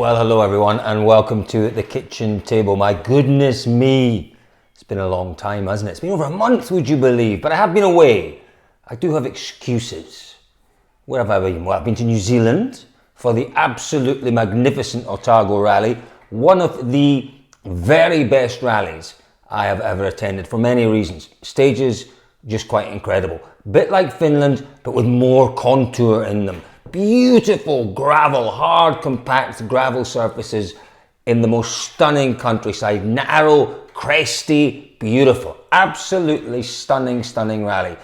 Well, hello everyone, and welcome to the kitchen table. My goodness me, it's been a long time, hasn't it? It's been over a month, would you believe? But I have been away. I do have excuses. Where have I been? Well, I've been to New Zealand for the absolutely magnificent Otago rally, one of the very best rallies I have ever attended for many reasons. Stages, just quite incredible. Bit like Finland, but with more contour in them. Beautiful gravel, hard, compact gravel surfaces in the most stunning countryside. Narrow, cresty, beautiful. Absolutely stunning, stunning rally.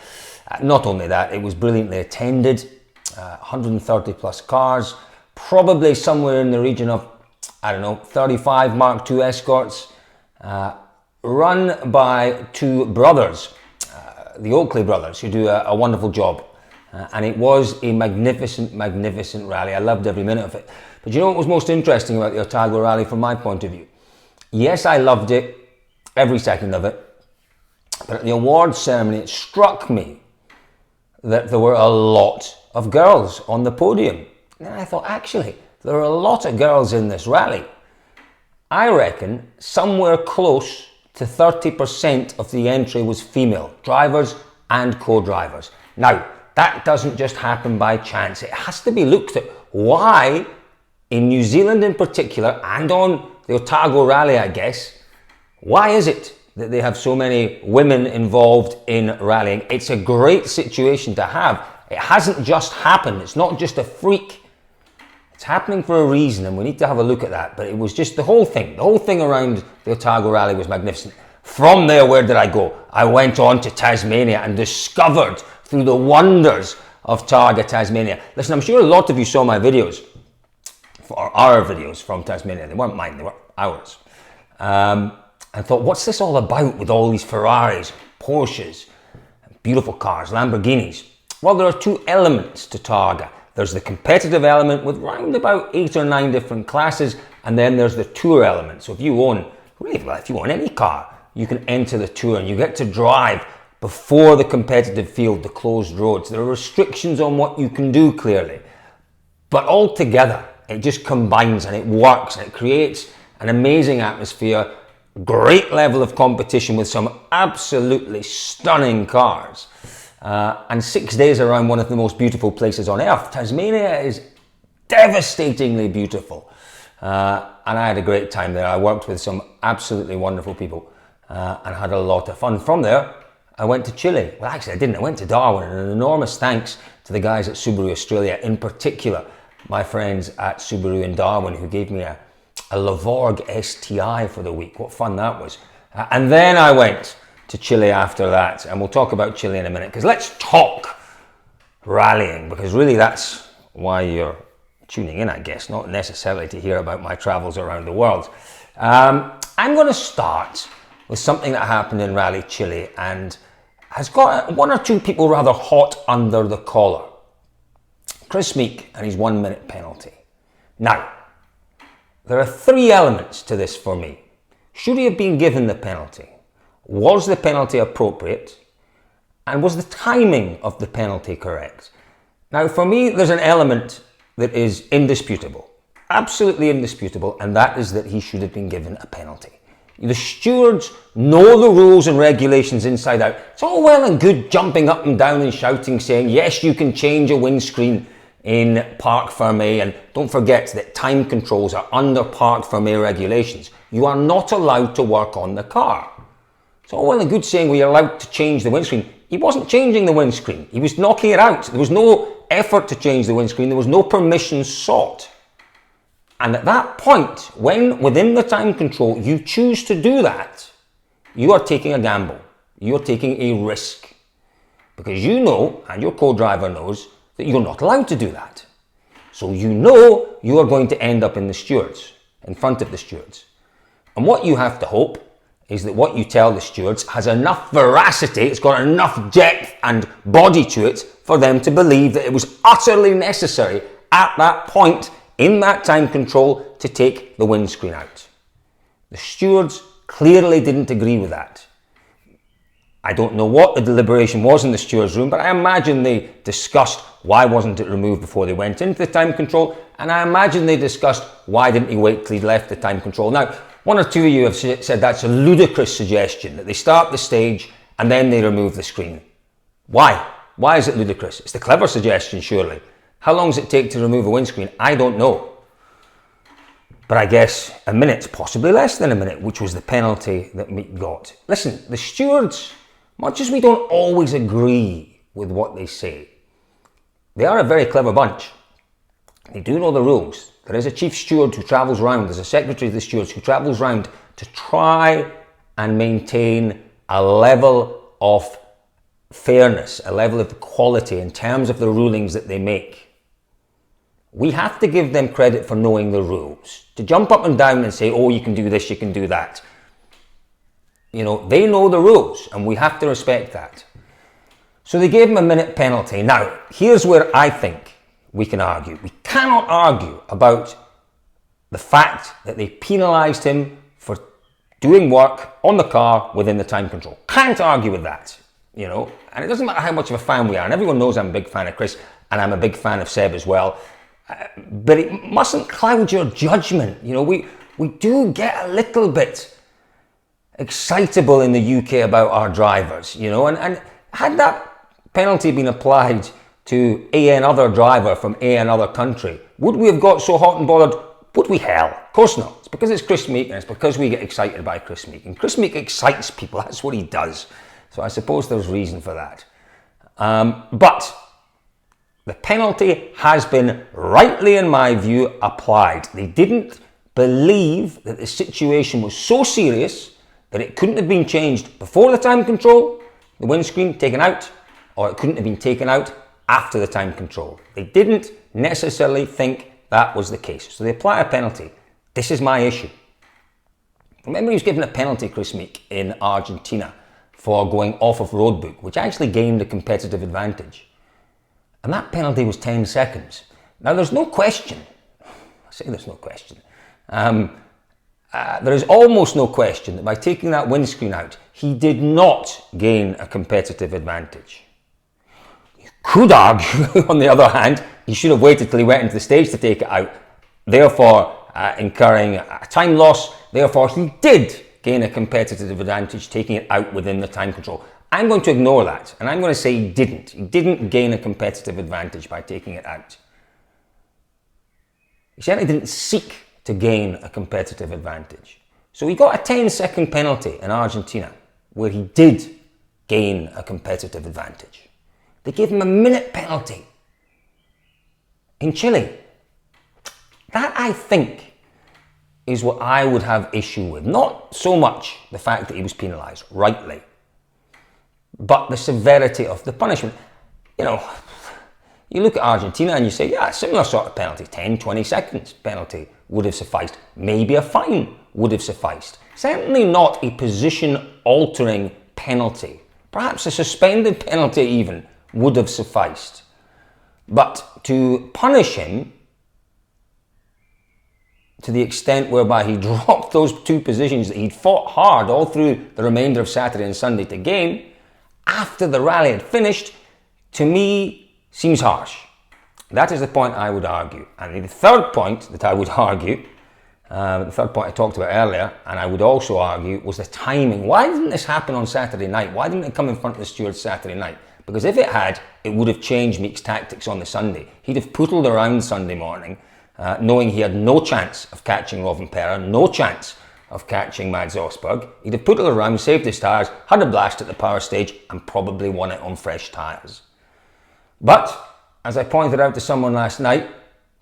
Not only that, it was brilliantly attended. 130 plus cars. Probably somewhere in the region of, 35 Mark II escorts. Run by two brothers, the Oakley brothers, who do a wonderful job. And it was a magnificent, magnificent rally. I loved every minute of it. But you know what was most interesting about the Otago rally from my point of view? Yes, I loved it, every second of it. But at the awards ceremony, it struck me that there were a lot of girls on the podium. And I thought, actually, there are a lot of girls in this rally. I reckon somewhere close to 30% of the entry was female, drivers and co-drivers. Now, that doesn't just happen by chance. It has to be looked at. Why, in New Zealand in particular, and on the Otago rally, I guess, why is it that they have so many women involved in rallying? It's a great situation to have. It hasn't just happened. It's not just a freak. It's happening for a reason, and we need to have a look at that. But it was just the whole thing. The whole thing around the Otago rally was magnificent. From there, where did I go? I went on to Tasmania and discovered through the wonders of Targa, Tasmania. Listen, I'm sure a lot of you saw my videos, or our videos from Tasmania. They weren't mine, they were ours. And thought, what's this all about with all these Ferraris, Porsches, beautiful cars, Lamborghinis? Well, there are two elements to Targa. There's the competitive element with round about 8 or 9 different classes, and then there's the tour element. So if you own any car, you can enter the tour and you get to drive before the competitive field, the closed roads. There are restrictions on what you can do, clearly. But altogether, it just combines and it works and it creates an amazing atmosphere, great level of competition with some absolutely stunning cars. And 6 days around one of the most beautiful places on earth. Tasmania is devastatingly beautiful. And I had a great time there. I worked with some absolutely wonderful people and had a lot of fun. From there, I went to Chile. Well, actually, I didn't. I went to Darwin, and an enormous thanks to the guys at Subaru Australia, in particular, my friends at Subaru in Darwin, who gave me a Levorg STI for the week. What fun that was. And then I went to Chile after that, and we'll talk about Chile in a minute, because let's talk rallying, because really that's why you're tuning in, I guess, not necessarily to hear about my travels around the world. I'm going to start with something that happened in Rally Chile and has got one or two people rather hot under the collar. Chris Meeke and his 1 minute penalty. Now, there are 3 elements to this for me. Should he have been given the penalty? Was the penalty appropriate? And was the timing of the penalty correct? Now, for me, there's an element that is indisputable, absolutely indisputable, and that is that he should have been given a penalty. The stewards know the rules and regulations inside out. It's all well and good jumping up and down and shouting, saying, yes, you can change a windscreen in Parc Fermé, and don't forget that time controls are under Parc Fermé regulations. You are not allowed to work on the car. It's all well and good saying we're allowed to change the windscreen. He wasn't changing the windscreen. He was knocking it out. There was no effort to change the windscreen. There was no permission sought. And at that point, when within the time control you choose to do that, you are taking a gamble. You're taking a risk. Because you know, and your co-driver knows, that you're not allowed to do that. So you know you are going to end up in front of the stewards. And what you have to hope is that what you tell the stewards has enough veracity, it's got enough depth and body to it for them to believe that it was utterly necessary at that point in that time control to take the windscreen out. The stewards clearly didn't agree with that. I don't know what the deliberation was in the stewards' room, but I imagine they discussed why wasn't it removed before they went into the time control, and I imagine they discussed why didn't he wait till he left the time control. Now, one or two of you have said that's a ludicrous suggestion, that they start the stage and then they remove the screen. Why? Why is it ludicrous? It's the clever suggestion, surely. How long does it take to remove a windscreen? I don't know. But I guess a minute, possibly less than a minute, which was the penalty that Meeke got. Listen, the stewards, much as we don't always agree with what they say, they are a very clever bunch. They do know the rules. There is a chief steward who travels around, there's a secretary of the stewards who travels around to try and maintain a level of fairness, a level of quality in terms of the rulings that they make. We have to give them credit for knowing the rules. To jump up and down and say, oh, you can do this, you can do that. You know, they know the rules and we have to respect that. So they gave him a minute penalty. Now, here's where I think we can argue. We cannot argue about the fact that they penalised him for doing work on the car within the time control. Can't argue with that, you know. And it doesn't matter how much of a fan we are. And everyone knows I'm a big fan of Chris and I'm a big fan of Seb as well. But it mustn't cloud your judgment. You know, we do get a little bit excitable in the UK about our drivers, you know, and had that penalty been applied to another driver from another country, would we have got so hot and bothered? Would we? Hell, of course not. It's because it's Chris Meeke and it's because we get excited by Chris Meeke. And Chris Meeke excites people, that's what he does. So I suppose there's reason for that. But the penalty has been rightly, in my view, applied. They didn't believe that the situation was so serious that it couldn't have been changed before the time control, the windscreen taken out, or it couldn't have been taken out after the time control. They didn't necessarily think that was the case. So they apply a penalty. This is my issue. Remember, he was given a penalty, Chris Meeke, in Argentina for going off of road book, which actually gained a competitive advantage. And that penalty was 10 seconds. Now, there's no question. I say there's no question. There is almost no question that by taking that windscreen out, he did not gain a competitive advantage. You could argue, on the other hand, he should have waited till he went into the stage to take it out, therefore incurring a time loss. Therefore, he did gain a competitive advantage taking it out within the time control. I'm going to ignore that, and I'm going to say he didn't. He didn't gain a competitive advantage by taking it out. He certainly didn't seek to gain a competitive advantage. So he got a 10-second penalty in Argentina, where he did gain a competitive advantage. They gave him a minute penalty in Chile. That, I think, is what I would have issue with. Not so much the fact that he was penalised, rightly, but the severity of the punishment. You know, you look at Argentina and you say, yeah, similar sort of penalty, 10, 20 seconds penalty would have sufficed. Maybe a fine would have sufficed. Certainly not a position-altering penalty. Perhaps a suspended penalty even would have sufficed. But to punish him to the extent whereby he dropped those two positions that he'd fought hard all through the remainder of Saturday and Sunday to gain, after the rally had finished, to me, seems harsh. That is the point I would argue. And the third point that I would argue, the third point I talked about earlier, and I would also argue, was the timing. Why didn't this happen on Saturday night? Why didn't it come in front of the stewards Saturday night? Because if it had, it would have changed Meeke's tactics on the Sunday. He'd have pootled around Sunday morning, knowing he had no chance of catching Rovanperä, no chance of catching Solberg. He'd have pootled around, saved his tyres, had a blast at the power stage, and probably won it on fresh tyres. But, as I pointed out to someone last night,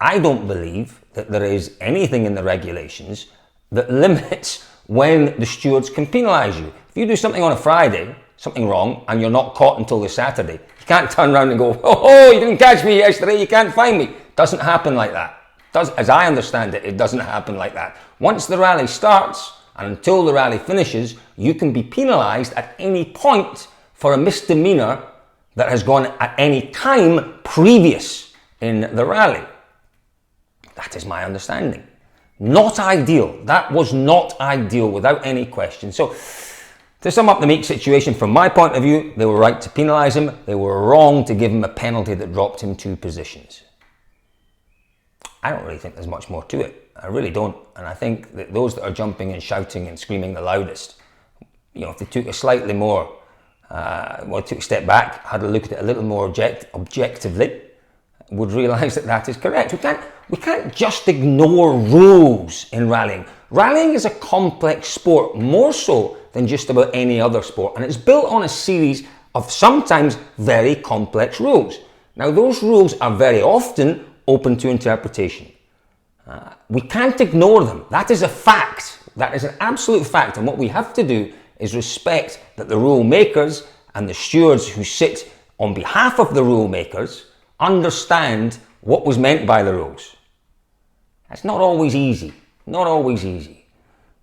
I don't believe that there is anything in the regulations that limits when the stewards can penalise you. If you do something on a Friday, something wrong, and you're not caught until the Saturday, you can't turn around and go, oh, you didn't catch me yesterday, you can't find me. It doesn't happen like that. As I understand it, it doesn't happen like that. Once the rally starts, and until the rally finishes, you can be penalised at any point for a misdemeanour that has gone at any time previous in the rally. That is my understanding. Not ideal. That was not ideal, without any question. So To sum up the Meeke situation, from my point of view, they were right to penalise him. They were wrong to give him a penalty that dropped him 2 positions. I don't really think there's much more to it. I really don't. And I think that those that are jumping and shouting and screaming the loudest, if they took a slightly more, took a step back, had a look at it a little more objectively, would realise that that is correct. We can't just ignore rules in rallying. Rallying is a complex sport, more so than just about any other sport, and it's built on a series of sometimes very complex rules. Now, those rules are very often open to interpretation. We can't ignore them. That is a fact. That is an absolute fact, and what we have to do is respect that the rule makers and the stewards who sit on behalf of the rule makers understand what was meant by the rules. That's not always easy. Not always easy.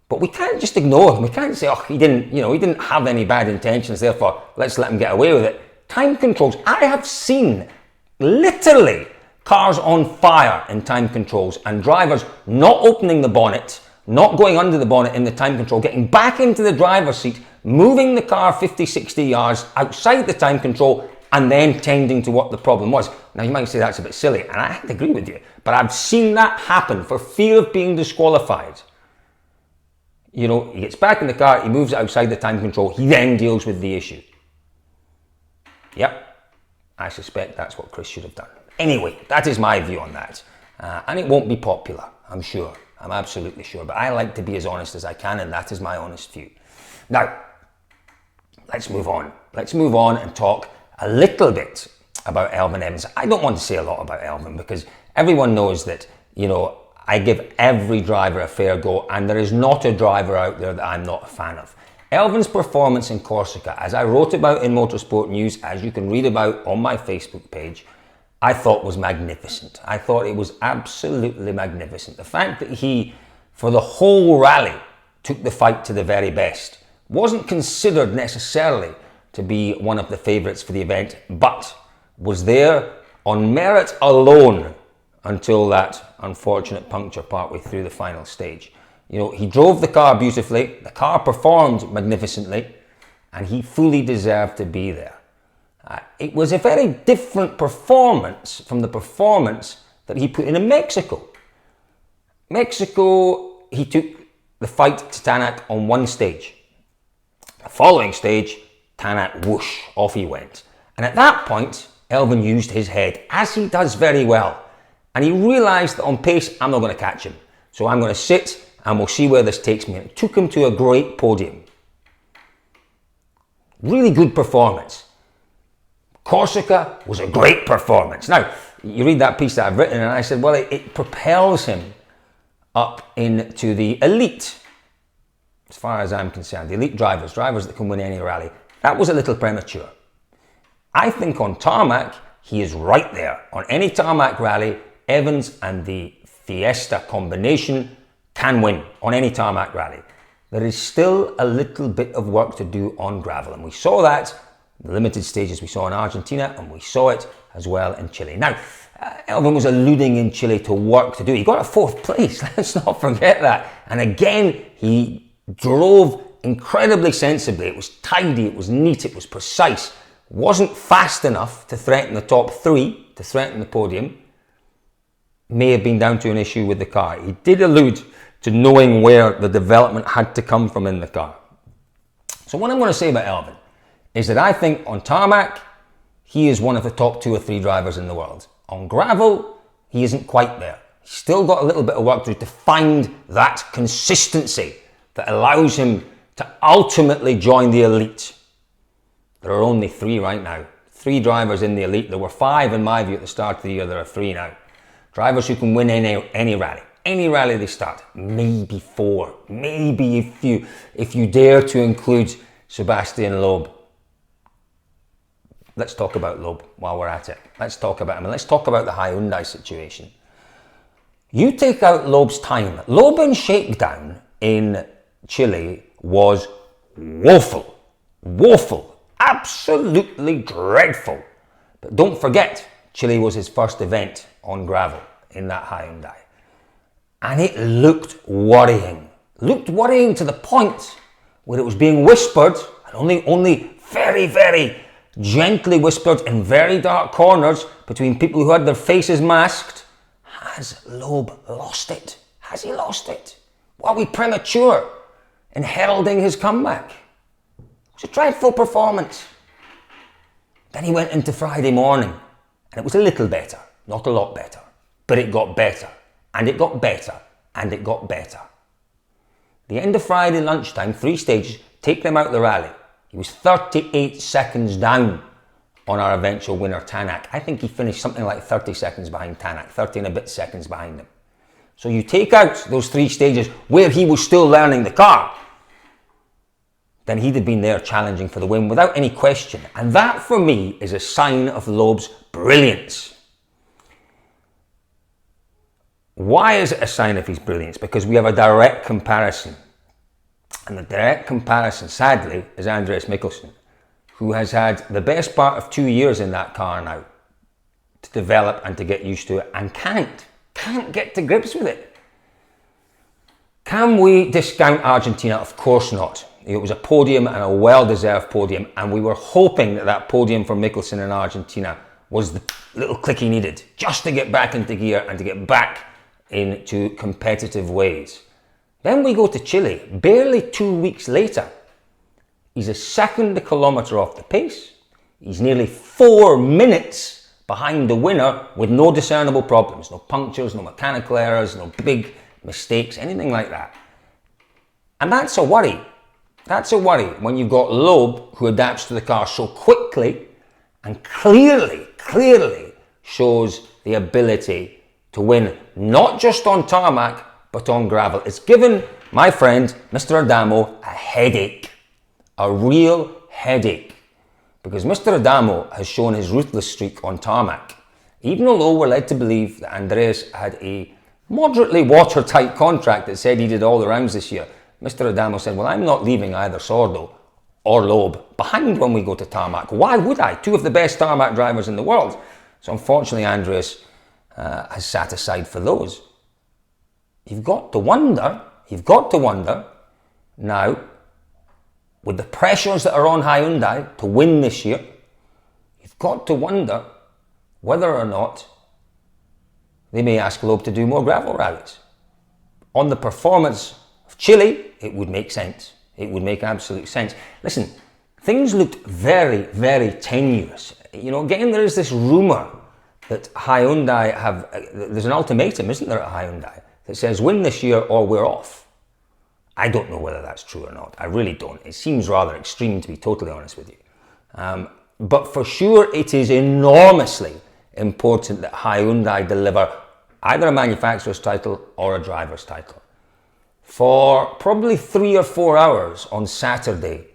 But we can't just ignore him. We can't say, he didn't have any bad intentions, therefore let's let him get away with it. Time controls. I have seen literally cars on fire in time controls and drivers not opening the bonnet, not going under the bonnet in the time control, getting back into the driver's seat, moving the car 50, 60 yards outside the time control, and then tending to what the problem was. Now, you might say that's a bit silly, and I agree with you, but I've seen that happen for fear of being disqualified. He gets back in the car, he moves outside the time control, he then deals with the issue. Yep, I suspect that's what Chris should have done. Anyway, that is my view on that. And it won't be popular, I'm sure. I'm absolutely sure. But I like to be as honest as I can, and that is my honest view. Now, let's move on. Let's move on and talk a little bit about Elfyn Evans. I don't want to say a lot about Elfyn because everyone knows that, I give every driver a fair go, and there is not a driver out there that I'm not a fan of. Elfyn's performance in Corsica, as I wrote about in Motorsport News, as you can read about on my Facebook page, I thought was magnificent. I thought it was absolutely magnificent. The fact that he, for the whole rally, took the fight to the very best, wasn't considered necessarily to be one of the favourites for the event, but was there on merit alone until that unfortunate puncture partway through the final stage. He drove the car beautifully, the car performed magnificently, and he fully deserved to be there. It was a very different performance from the performance that he put in Mexico. Mexico, he took the fight to Tanak on one stage. The following stage, Tanak, whoosh, off he went. And at that point, Elfyn used his head, as he does very well. And he realised that on pace, I'm not going to catch him. So I'm going to sit and we'll see where this takes me. And it took him to a great podium. Really good performance. Corsica was a great performance. Now, you read that piece that I've written and I said, well, it propels him up into the elite, as far as I'm concerned. The elite drivers that can win any rally. That was a little premature. I think on tarmac, he is right there. On any tarmac rally, Evans and the Fiesta combination can win on any tarmac rally. There is still a little bit of work to do on gravel, and we saw that in the limited stages we saw in Argentina, and we saw it as well in Chile. Now, Elfyn was alluding in Chile to work to do. He got a 4th place, let's not forget that. And again, he drove incredibly sensibly. It was tidy, it was neat, it was precise. Wasn't fast enough to threaten the top 3, to threaten the podium. May have been down to an issue with the car. He did allude to knowing where the development had to come from in the car. So what I'm going to say about Elfyn is that I think on tarmac, he is one of the top 2 or 3 drivers in the world. On gravel, he isn't quite there. He's still got a little bit of work to do to find that consistency that allows him to ultimately join the elite. There are only 3 right now. 3 drivers in the elite. There were 5 in my view at the start of the year. There are 3 now. Drivers who can win any rally. Any rally they start. Maybe 4. Maybe if you dare to include Sebastian Loeb. Let's talk about Loeb while we're at it. Let's talk about him. And let's talk about the Hyundai situation. You take out Loeb's time. Loeb in shakedown in Chile was woeful. Woeful. Absolutely dreadful. But don't forget, Chile was his first event on gravel in that Hyundai. And it looked worrying. Looked worrying to the point where it was being whispered, and only very, very gently whispered in very dark corners between people who had their faces masked, has Loeb lost it? Has he lost it? Are we premature in heralding his comeback? It was a dreadful performance. Then he went into Friday morning, and it was a little better, not a lot better, but it got better, and it got better, and it got better. The end of Friday lunchtime, 3 stages, take them out the rally. He was 38 seconds down on our eventual winner, Tanak. I think he finished something like 30 seconds behind Tanak, 30 and a bit seconds behind him. So you take out those 3 stages where he was still learning the car, then he'd have been there challenging for the win without any question. And that, for me, is a sign of Loeb's brilliance. Why is it a sign of his brilliance? Because we have a direct comparison. And the direct comparison, sadly, is Andreas Mikkelsen, who has had the best part of 2 years in that car now to develop and to get used to it, and can't get to grips with it. Can we discount Argentina? Of course not. It was a podium, and a well-deserved podium, and we were hoping that that podium for Mikkelsen in Argentina was the little click he needed just to get back into gear and to get back into competitive ways. Then we go to Chile, barely 2 weeks later. He's a second a kilometre off the pace. He's nearly 4 minutes behind the winner with no discernible problems, no punctures, no mechanical errors, no big mistakes, anything like that. And that's a worry. That's a worry when you've got Loeb, who adapts to the car so quickly and clearly shows the ability to win, not just on tarmac, but on gravel. It's given my friend, Mr. Adamo, a headache, a real headache, because Mr. Adamo has shown his ruthless streak on tarmac. Even although we're led to believe that Andreas had a moderately watertight contract that said he did all the rounds this year, Mr. Adamo said, well, I'm not leaving either Sordo or Loeb behind when we go to tarmac. Why would I? 2 of the best tarmac drivers in the world. So unfortunately, Andreas has sat aside for those. You've got to wonder now, with the pressures that are on Hyundai to win this year, you've got to wonder whether or not they may ask Loeb to do more gravel rallies. On the performance of Chile, it would make sense. It would make absolute sense. Listen, things looked very, very tenuous. You know, again, there is this rumour that Hyundai have, there's an ultimatum, isn't there, at Hyundai, that says win this year or we're off. I don't know whether that's true or not. I really don't. It seems rather extreme, to be totally honest with you. But for sure, it is enormously important that Hyundai deliver either a manufacturer's title or a driver's title. For probably 3 or 4 hours on Saturday,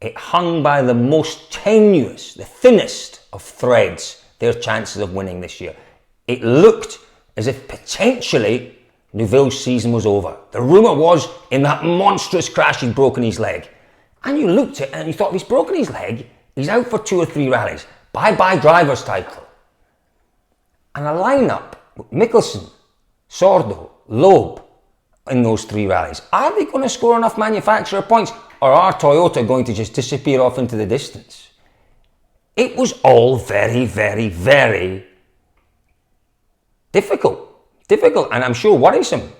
it hung by the most tenuous, the thinnest of threads, their chances of winning this year. It looked as if potentially Neuville's season was over. The rumour was, in that monstrous crash, he'd broken his leg. And you looked at it and you thought, if he's broken his leg, he's out for 2 or 3 rallies. Bye-bye driver's title. And a lineup with Mikkelsen, Sordo, Loeb in those 3 rallies. Are they going to score enough manufacturer points, or are Toyota going to just disappear off into the distance? It was all very, very, very difficult, and I'm sure worrisome,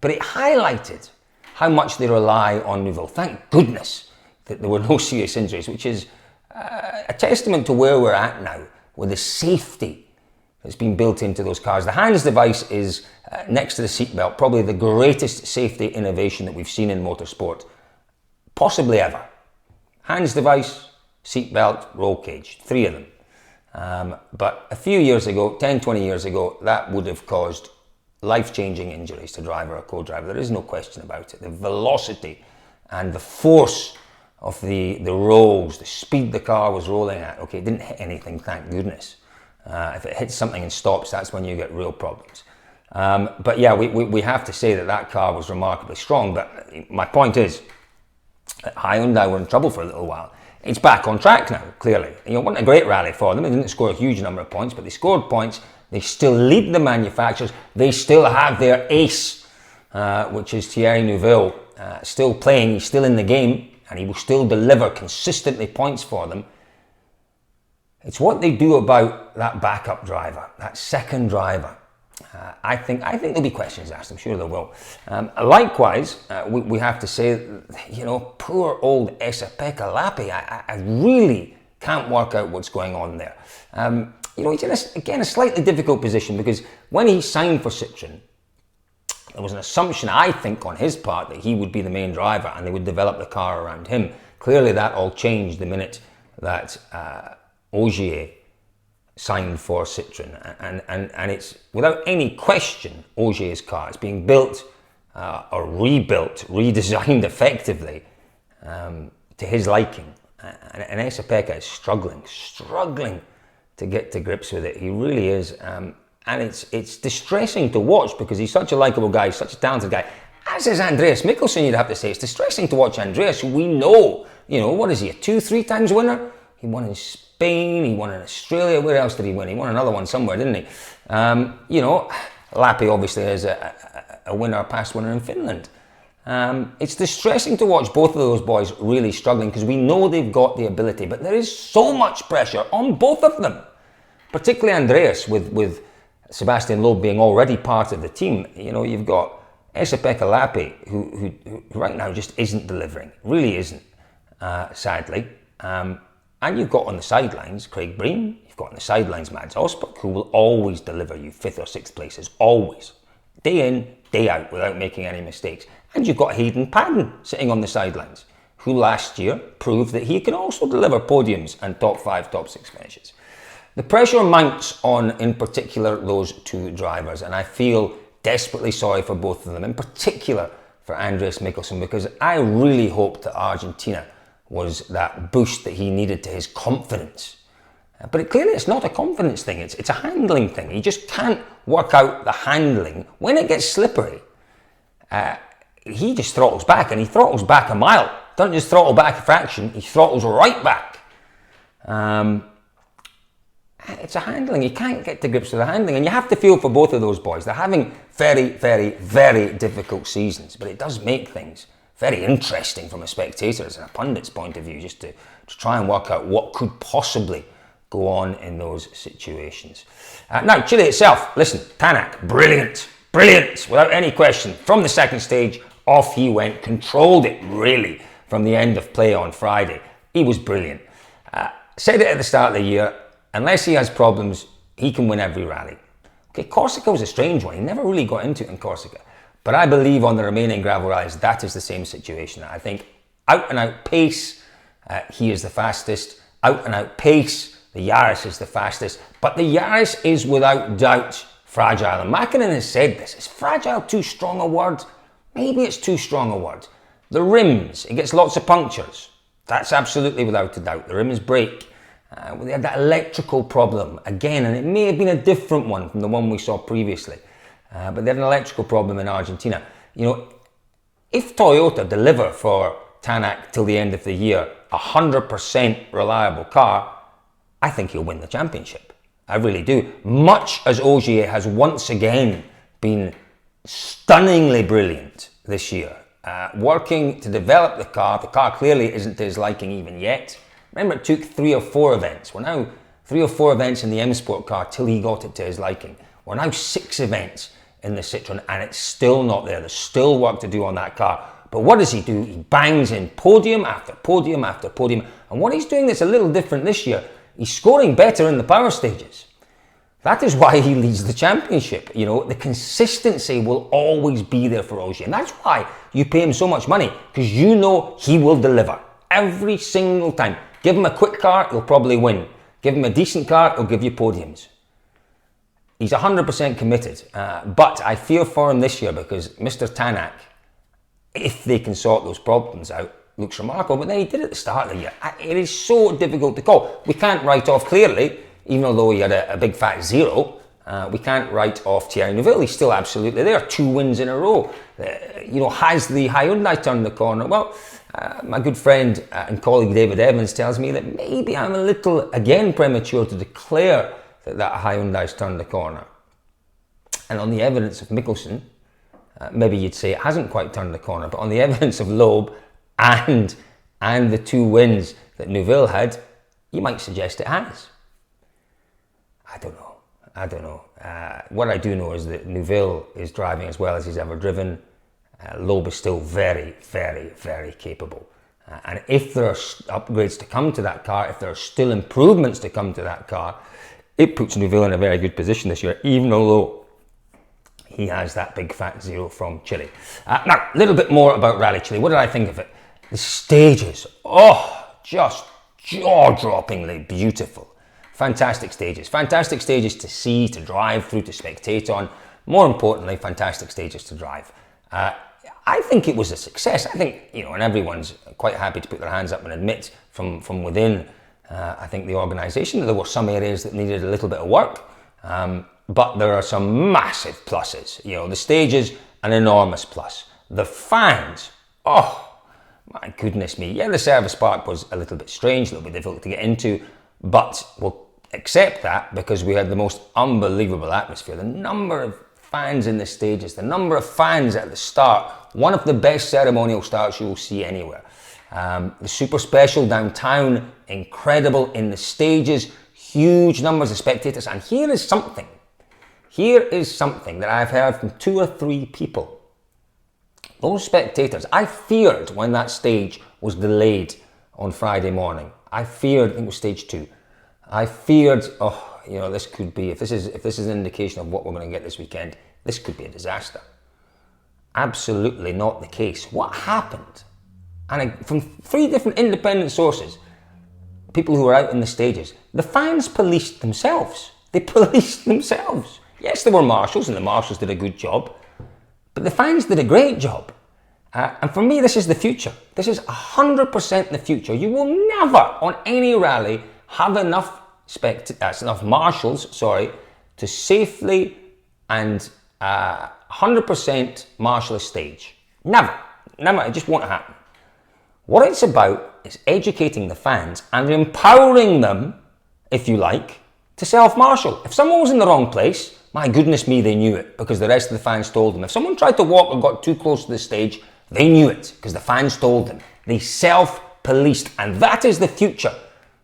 but it highlighted how much they rely on Neuville. Thank goodness that there were no serious injuries, which is a testament to where we're at now with the safety that's been built into those cars. The hands device is, next to the seatbelt, probably the greatest safety innovation that we've seen in motorsport, possibly ever. Hands device, seatbelt, roll cage, 3 of them. But a few years ago, 10, 20 years ago, that would have caused life-changing injuries to driver or co-driver. There is no question about it. The velocity and the force of the rolls, the speed the car was rolling at. Okay, it didn't hit anything, thank goodness. If it hits something and stops, that's when you get real problems. But yeah, we have to say that that car was remarkably strong. But my point is, that Hyundai were in trouble for a little while. It's back on track now, clearly. You know, it wasn't a great rally for them. They didn't score a huge number of points, but they scored points. They still lead the manufacturers. They still have their ace, which is Thierry Neuville, still playing, he's still in the game, and he will still deliver consistently points for them. It's what they do about that backup driver, that second driver. I think there'll be questions asked. I'm sure there will. Likewise, we have to say, poor old Esa-Pekka Lappi. I really can't work out what's going on there. He's in a slightly difficult position because when he signed for Citroën, there was an assumption, I think, on his part that he would be the main driver and they would develop the car around him. Clearly, that all changed the minute that Ogier signed for Citroën, and it's without any question Ogier's car. It's being built or rebuilt, redesigned effectively to his liking, and Esa-Pekka is struggling to get to grips with it. He really is, and it's distressing to watch because he's such a likeable guy, he's such a talented guy. As is Andreas Mikkelsen, you'd have to say. It's distressing to watch Andreas, who we know, what is he, a 2-3 times winner? He won in Spain, he won in Australia. Where else did he win? He won another one somewhere, didn't he? Lappi obviously is a past winner in Finland. It's distressing to watch both of those boys really struggling because we know they've got the ability, but there is so much pressure on both of them, particularly Andreas with Sebastian Loeb being already part of the team. You've got Esa-Pekka Lappi who right now just isn't delivering, really isn't, sadly. And you've got on the sidelines Craig Breen, you've got on the sidelines Mads Osberg, who will always deliver you 5th or 6th places, always. Day in, day out, without making any mistakes. And you've got Hayden Paddon sitting on the sidelines, who last year proved that he can also deliver podiums and top 5, top 6 finishes. The pressure mounts on, in particular, those two drivers, and I feel desperately sorry for both of them, in particular for Andreas Mikkelsen, because I really hoped that Argentina was that boost that he needed to his confidence. But clearly it's not a confidence thing, it's a handling thing. He just can't work out the handling. When it gets slippery, he just throttles back, and he throttles back a mile. Doesn't just throttle back a fraction, he throttles right back. It's a handling. You can't get to grips with the handling, and you have to feel for both of those boys. They're having very, very, very difficult seasons, but it does make things very interesting from a spectator's and a pundit's point of view, just to try and work out what could possibly go on in those situations. Now, Chile itself, listen, Tanak, brilliant, without any question. From the second stage, off he went, controlled it really from the end of play on Friday. He was brilliant. Said it at the start of the year, unless he has problems, he can win every rally. Okay, Corsica was a strange one. He never really got into it in Corsica. But I believe on the remaining gravel rallies, that is the same situation. I think out and out pace, he is the fastest. Out and out pace, the Yaris is the fastest. But the Yaris is without doubt fragile. And Mäkinen has said this. Is fragile too strong a word? Maybe it's too strong a word. The rims, it gets lots of punctures. That's absolutely without a doubt. The rims break. They had that electrical problem again, and it may have been a different one from the one we saw previously. But they had an electrical problem in Argentina. If Toyota deliver for Tanak till the end of the year 100% reliable car, I think he'll win the championship. I really do. Much as Ogier has once again been stunningly brilliant this year, working to develop the car clearly isn't to his liking even yet. Remember, it took 3 or 4 events. We're now 3 or 4 events in the M Sport car till he got it to his liking. We're now 6 events in the Citroën, and it's still not there. There's still work to do on that car. But what does he do? He bangs in podium after podium after podium. And what he's doing that's a little different this year, he's scoring better in the power stages. That is why he leads the championship. The consistency will always be there for Ogier. And that's why you pay him so much money, because you know he will deliver every single time. Give him a quick car, he'll probably win. Give him a decent car, he'll give you podiums. He's 100% committed, but I fear for him this year because Mr. Tanak, if they can sort those problems out, looks remarkable. But then he did at the start of the year. It is so difficult to call. We can't write off clearly, even though he had a big fat 0. We can't write off Thierry Neuville. He's still absolutely there. 2 wins in a row. Has the Hyundai turned the corner? Well, my good friend and colleague David Evans tells me that maybe I'm a little, again, premature to declare that Hyundai's turned the corner. And on the evidence of Mikkelsen, maybe you'd say it hasn't quite turned the corner, but on the evidence of Loeb and the 2 wins that Neuville had, you might suggest it has. I don't know. What I do know is that Neuville is driving as well as he's ever driven. Loeb is still very, very, very capable. And if there are upgrades to come to that car, if there are still improvements to come to that car, it puts Neuville in a very good position this year, even although he has that big fat 0 from Chile. Now, a little bit more about Rally Chile. What did I think of it? The stages, just jaw-droppingly beautiful. Fantastic stages to see, to drive through, to spectate on. More importantly, fantastic stages to drive. I think it was a success. I think, and everyone's quite happy to put their hands up and admit from within, I think, the organisation that there were some areas that needed a little bit of work, but there are some massive pluses. The stages, an enormous plus. The fans, my goodness me. Yeah, the service park was a little bit strange, a little bit difficult to get into, but we'll accept that because we had the most unbelievable atmosphere. The number of fans in the stages, the number of fans at the start, one of the best ceremonial starts you will see anywhere. The super special downtown, incredible in the stages, huge numbers of spectators. And here is something that I've heard from 2 or 3 people. Those spectators, I feared when that stage was delayed on Friday morning. I think it was stage 2. I feared, this could be, if this is an indication of what we're going to get this weekend, this could be a disaster. Absolutely not the case. What happened? And from 3 different independent sources, people who were out in the stages, the fans policed themselves. They policed themselves. Yes, there were marshals, and the marshals did a good job, but the fans did a great job. And for me, this is the future. This is 100% the future. You will never, on any rally, have enough marshals, to safely and 100% marshal a stage. Never. It just won't happen. What it's about is educating the fans and empowering them, if you like, to self-marshal. If someone was in the wrong place, my goodness me, they knew it because the rest of the fans told them. If someone tried to walk or got too close to the stage, they knew it because the fans told them. They self-policed, and that is the future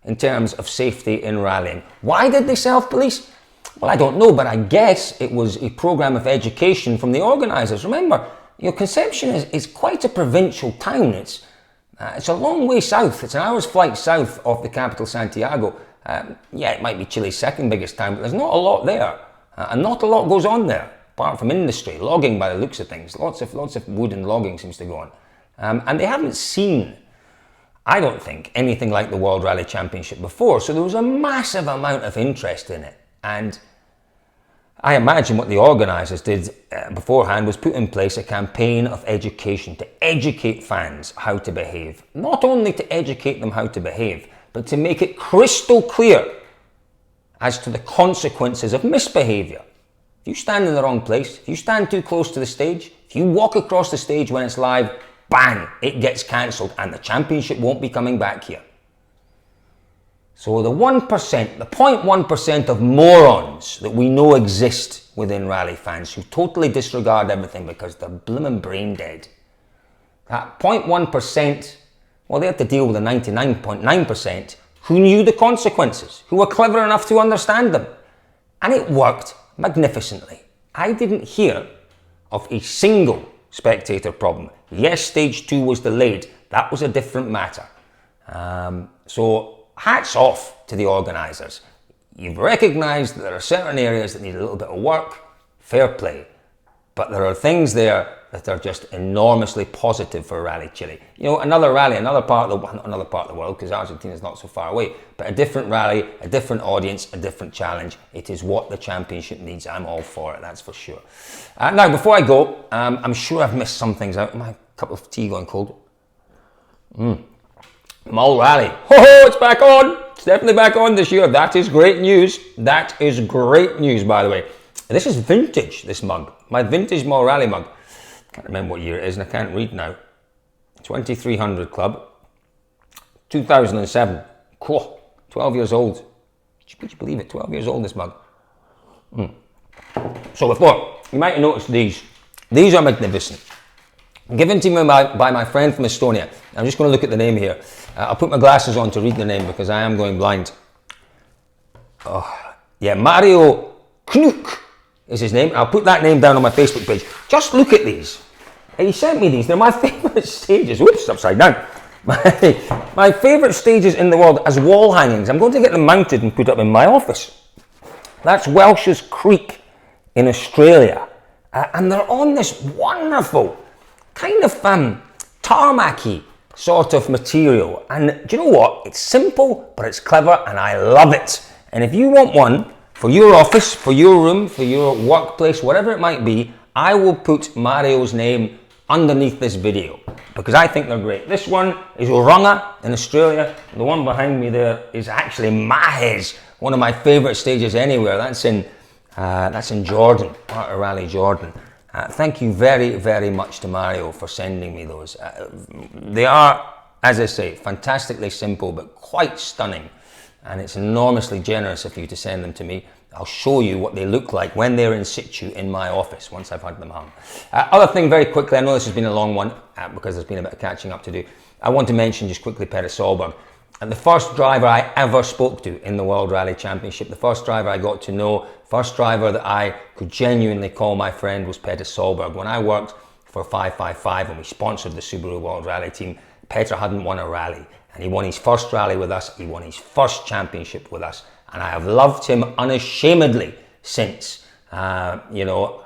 in terms of safety in rallying. Why did they self-police? Well, I don't know, but I guess it was a program of education from the organisers. Remember, Concepcion is quite a provincial town. It's a long way south. It's an hour's flight south of the capital, Santiago. It might be Chile's second biggest town, but there's not a lot there. And not a lot goes on there, apart from industry, logging by the looks of things. Lots of wood and logging seems to go on. And they haven't seen, I don't think, anything like the World Rally Championship before. So there was a massive amount of interest in it. And I imagine what the organisers did beforehand was put in place a campaign of education to educate fans how to behave. Not only to educate them how to behave, but to make it crystal clear as to the consequences of misbehaviour. If you stand in the wrong place, if you stand too close to the stage, if you walk across the stage when it's live, bang, it gets cancelled and the championship won't be coming back here. So the 1%, the 0.1% of morons that we know exist within rally fans who totally disregard everything because they're blimmin' brain dead. That 0.1%, well, they had to deal with the 99.9% who knew the consequences, who were clever enough to understand them. And it worked magnificently. I didn't hear of a single spectator problem. Yes, stage 2 was delayed. That was a different matter. So hats off to the organisers. You've recognised that there are certain areas that need a little bit of work. Fair play. But there are things there that are just enormously positive for Rally Chile. Another rally, another part of the world, because Argentina's not so far away, but a different rally, a different audience, a different challenge. It is what the championship needs. I'm all for it, that's for sure. Now, before I go, I'm sure I've missed some things out. My cup of tea going cold. Mull Rally. It's back on. It's definitely back on this year. That is great news. That is great news, by the way. This is vintage, this mug. My vintage Mull Rally mug. Can't remember what year it is and I can't read now. 2300 Club. 2007. Cool. 12 years old. Could you believe it? 12 years old, this mug. So before, you might have noticed these. These are magnificent. Given to me by my friend from Estonia. I'm just going to look at the name here. I'll put my glasses on to read the name because I am going blind. Oh, yeah, Mario Kroon is his name. I'll put that name down on my Facebook page. Just look at these. He sent me these. They're my favourite stages. Whoops, upside down. My favourite stages in the world as wall hangings. I'm going to get them mounted and put up in my office. That's Welsh's Creek in Australia. And they're on this wonderful kind of tarmac-y sort of material. And do you know what? It's simple, but it's clever, and I love it. And if you want one for your office, for your room, for your workplace, whatever it might be, I will put Mario's name underneath this video because I think they're great. This one is Urunga in Australia. The one behind me there is actually Mahes, one of my favourite stages anywhere. That's in Jordan, part of Rally Jordan. Thank you very, very much to Mario for sending me those. They are, as I say, fantastically simple but quite stunning, and it's enormously generous of you to send them to me. I'll show you what they look like when they're in situ in my office once I've had them hung. Other thing very quickly, I know this has been a long one because there's been a bit of catching up to do. I want to mention just quickly Peter Solberg. The first driver I ever spoke to in the World Rally Championship, the first driver I got to know, first driver that I could genuinely call my friend was Peter Solberg. When I worked for 555 and we sponsored the Subaru World Rally team, Peter hadn't won a rally and he won his first rally with us, he won his first championship with us, and I have loved him unashamedly since. You know,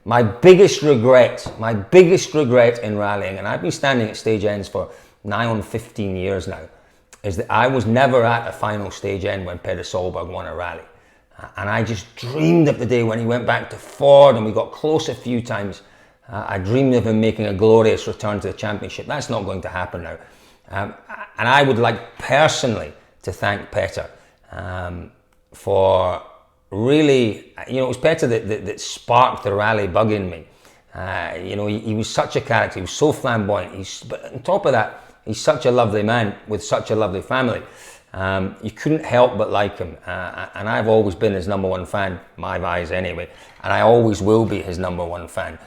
my biggest regret in rallying, and I've been standing at stage ends for nigh on 15 years now, is that I was never at a final stage end when Peter Solberg won a rally. And I just dreamed of the day when he went back to Ford and we got close a few times. I dreamed of him making a glorious return to the championship. That's not going to happen now. And I would like personally to thank Peter for really, you know, it was Peter that sparked the rally bug in me. You know, he was such a character, he was so flamboyant. But on top of that, he's such a lovely man with such a lovely family. You couldn't help but like him. And I've always been his number one fan, my eyes anyway. And I always will be his number one fan.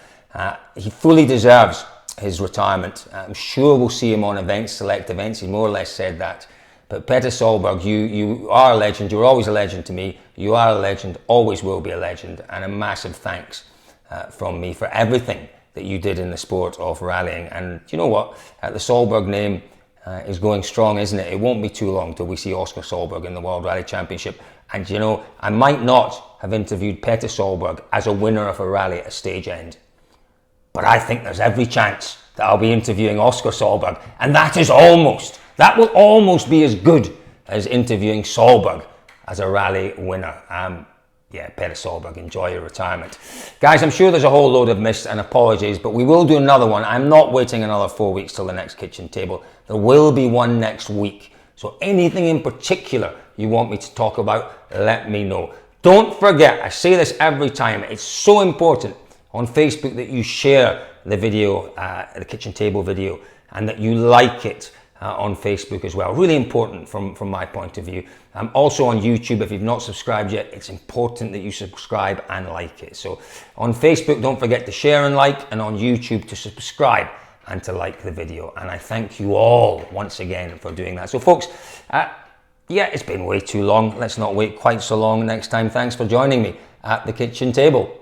He fully deserves his retirement. I'm sure we'll see him on events, select events. He more or less said that. But Peter Solberg, you are a legend. You're always a legend to me. You are a legend, always will be a legend. And a massive thanks from me for everything that you did in the sport of rallying. And you know what? The Solberg name is going strong, isn't it? It won't be too long till we see Oscar Solberg in the World Rally Championship. And you know, I might not have interviewed Peter Solberg as a winner of a rally at a stage end, but I think there's every chance that I'll be interviewing Oscar Solberg, and that will almost be as good as interviewing Solberg as a rally winner. Yeah, Peter Solberg, enjoy your retirement. Guys, I'm sure there's a whole load of missed, and apologies, but we will do another one. I'm not waiting another 4 weeks till the next kitchen table. There will be one next week. So anything in particular you want me to talk about, let me know. Don't forget, I say this every time, it's so important on Facebook that you share the video, the kitchen table video, and that you like it on Facebook as well. Really important from my point of view. Also on YouTube, if you've not subscribed yet, it's important that you subscribe and like it. So on Facebook, don't forget to share and like, and on YouTube to subscribe and to like the video. And I thank you all once again for doing that. So folks, yeah, it's been way too long. Let's not wait quite so long next time. Thanks for joining me at the kitchen table.